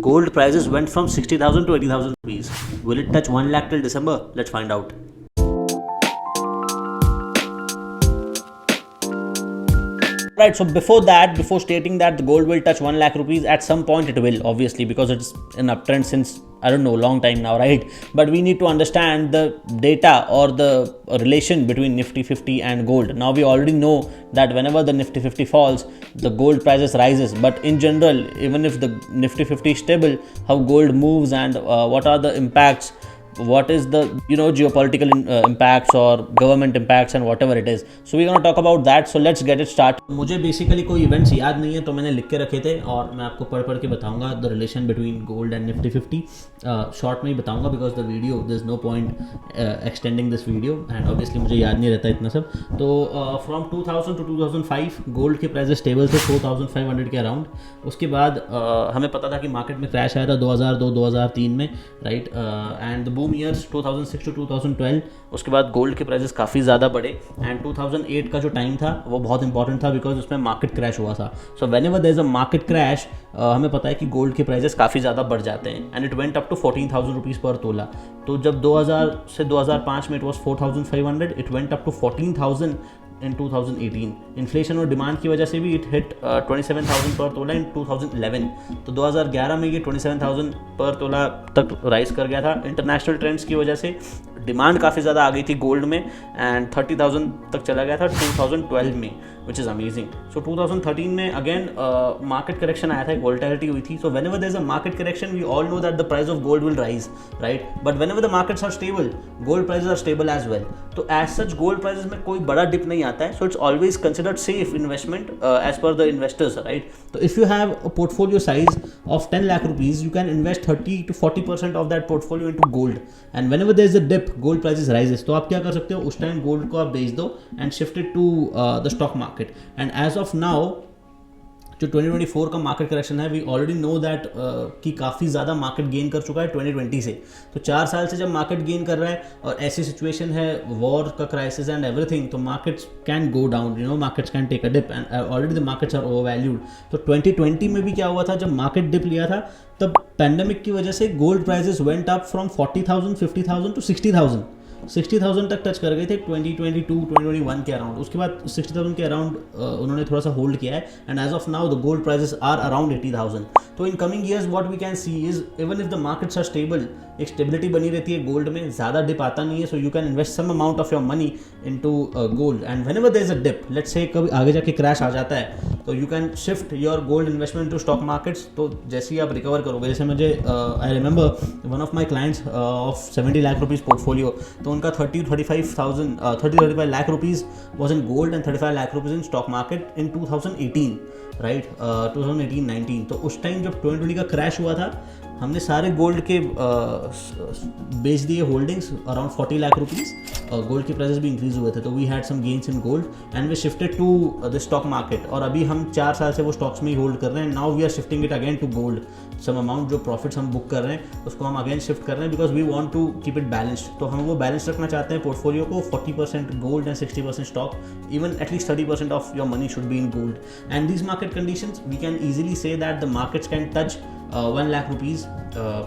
Gold prices went from 60,000 to 80,000 rupees. Will it touch 1 lakh till December? Let's find out. Right, so before stating that the gold will touch 1 lakh rupees, at some point it will, obviously, because it's an uptrend since, I don't know, long time now, right? But we need to understand the data or the relation between Nifty 50 and gold. Now we already know that whenever the Nifty 50 falls, the gold prices rises. But in general, even if the Nifty 50 is stable, how gold moves and what are the impacts, what is the geopolitical impacts or government impacts and whatever it is. So we're going to talk about that. So let's get it started. मुझे basically कोई events याद नहीं है, तो मैंने लिख के रखे थे और मैं आपको पढ़ के बताऊंगा the relation between gold and Nifty 50. Short में ही बताऊंगा because the video there is no point extending this video and obviously मुझे याद नहीं रहता इतना सब. तो फ्रॉम 2000 टू 2005 गोल्ड के प्राइसेस स्टेबल थे 4500 के अराउंड. उसके बाद हमें पता था कि मार्केट में क्रैश आया था 2002-2003 में, right, and the boom years 2006 to 2012. उसके बाद गोल्ड के प्राइसेस काफ़ी ज़्यादा बढ़े एंड 2008 का जो टाइम था वो बहुत इंपॉर्टेंट था बिकॉज उसमें मार्केट क्रैश हुआ था. So whenever there is a market crash हमें पता है कि गोल्ड के प्राइसेस काफ़ी ज़्यादा बढ़ जाते हैं and it went up to 14,000 rupees पर तोला. तो जब 2000 से 2005 में it was 4,500, it went up to 14,000 in 2018. Inflation और डिमांड की वजह से भी इट हिट 27,000 पर तोला इन 2011. तो 2011 में ये 27,000 पर तोला तक राइज कर गया था. इंटरनेशनल ट्रेंड्स की वजह से डिमांड काफ़ी ज़्यादा आ गई थी गोल्ड में एंड 30,000 तक चला गया था 2012 में, विच इज़ अमेजिंग. सो 2013 में अगेन मार्केट करेक्शन आया था, एक वोलेटिलिटी हुई थी. So whenever there is a market correction we all know that the price of gold will rise, right, but whenever the markets are stable gold prices are stable as well. तो as such gold prices में कोई बड़ा dip नहीं आता है. So it's always considered safe investment as per the investors, right. तो if you have a portfolio size of 10 lakh rupees you can invest 30 to 40% of that portfolio into gold, and whenever there is a dip gold prices rises. तो आप क्या कर सकते हो, उस time gold को आप बेच दो and shift it to the stock market. And as of now जो 2024 का मार्केट करेक्शन है वी ऑलरेडी नो दैट कि काफ़ी ज़्यादा मार्केट गेन कर चुका है 2020 से. तो 4 साल से जब मार्केट गेन कर रहा है और ऐसी सिचुएशन है वॉर का क्राइसिस एंड एवरीथिंग, तो markets can go down, markets can take a dip and already the markets are over valued. तो 2020 में भी क्या हुआ था, जब मार्केट डिप लिया था तब पैंडेमिक की वजह से gold prices went up from 40,000 50,000 to 60,000 तक टच कर गए थे 2022-2021 के अराउंड. उसके बाद 60,000 के अराउंड उन्होंने थोड़ा सा होल्ड किया है and as of now the gold prices are around 80,000. तो in coming years what we can see is even if the markets are stable, एक स्टेबिलिटी बनी रहती है गोल्ड में, ज़्यादा डिप आता नहीं है. So you can invest some amount of your money into gold and whenever there is a dip, let's say कभी आगे जाके क्रैश आ जाता है, तो you can shift your gold investment to stock markets. तो जैसे ही आप रिकवर करोगे, जैसे मुझे I remember one of my clients of 70 lakh rupees portfolio, तो उनका 30-35 lakh rupees was in gold and 35 lakh rupees in stock market in 2018, right, 2018-19. तो उस टाइम जब 2020 का क्रैश हुआ था हमने सारे गोल्ड के बेच दिए holdings around 40 lakh rupees. Gold के प्राइसेस भी इंक्रीज हुए थे, तो we had some gains in gold and we shifted to the stock market. और अभी हम 4 साल से वो स्टॉक्स में ही होल्ड कर रहे हैं. Now we are shifting it again to gold. Some amount जो प्रॉफिट्स हम बुक कर रहे हैं उसको हम अगेन शिफ्ट कर रहे हैं because we want to keep it balanced. तो हम वो बैलेंस रखना चाहते हैं पोर्टफोलियो को, 40% gold and 60% stock. Even at least 30% of your money should be in gold. And these market conditions we can easily say that the markets can touch 1 lakh rupees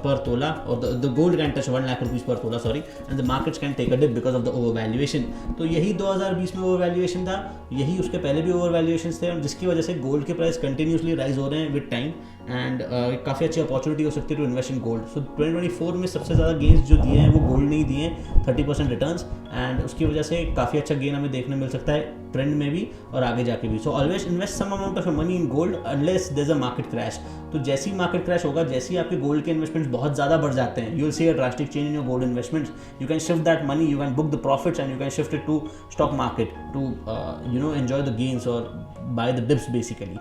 per tola, or the gold can touch 1 lakh rupees per tola, sorry, and the markets can take a dip because of the overvaluation. तो यही 2020 में overvaluation था, यही उसके पहले भी overvaluations थे, और जिसकी वजह से गोल्ड के प्राइस कंटिन्यूसली राइज हो रहे हैं विद टाइम एंड काफ़ी अच्छी अपॉर्चुनिटी हो सकती है टू इन्वेस्ट इन गोल्ड. सो 2024 में सबसे ज़्यादा गेन्स जो दिए हैं वो गोल्ड ने ही दिए हैं, 30% रिटर्न्स, एंड उसकी वजह से काफ़ी अच्छा गेन हमें देखने मिल सकता है ट्रेंड में भी और आगे जाके भी. So always invest some amount of money in gold unless there is a market crash. तो जैसे ही मार्केट क्रैश होगा, जैसे ही आपके गोल्ड के इन्वेस्टमेंट्स बहुत ज़्यादा बढ़ जाते हैं, you will see a drastic change in your gold investments. You can shift that money, you can book the profits and you can shift it to stock market to enjoy the gains और buy the dips basically.